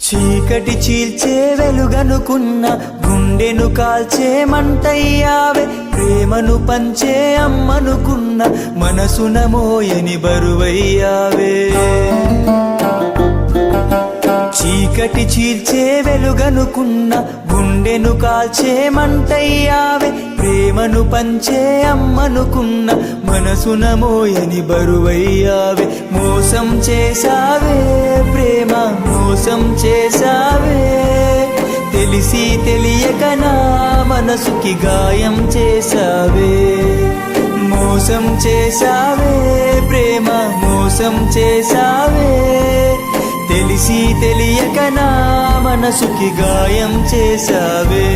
చీకటి చీల్చే వెలుగనుకున్న గుండెను కాల్చే మంటయ్యావే, ప్రేమను పంచే అమ్మనుకున్న మనసున మోయని బరువయ్యావే. చీకటి చీల్చే వెలుగనుకున్న గుండెను కాల్చే మంటయ్యావే, ప్రేమను పంచే అమ్మనుకున్న మనసున మోయని బరువయ్యావే. మోసం చేసావే ప్రేమ, మోసం చేసావే, తెలిసి తెలియక నా మనసుకి గాయం చేసావే. మోసం చేసావే ప్రేమ, మోసం చేసావే, తెలిసి తెలియక నా మనసుకి గాయం చేసావే.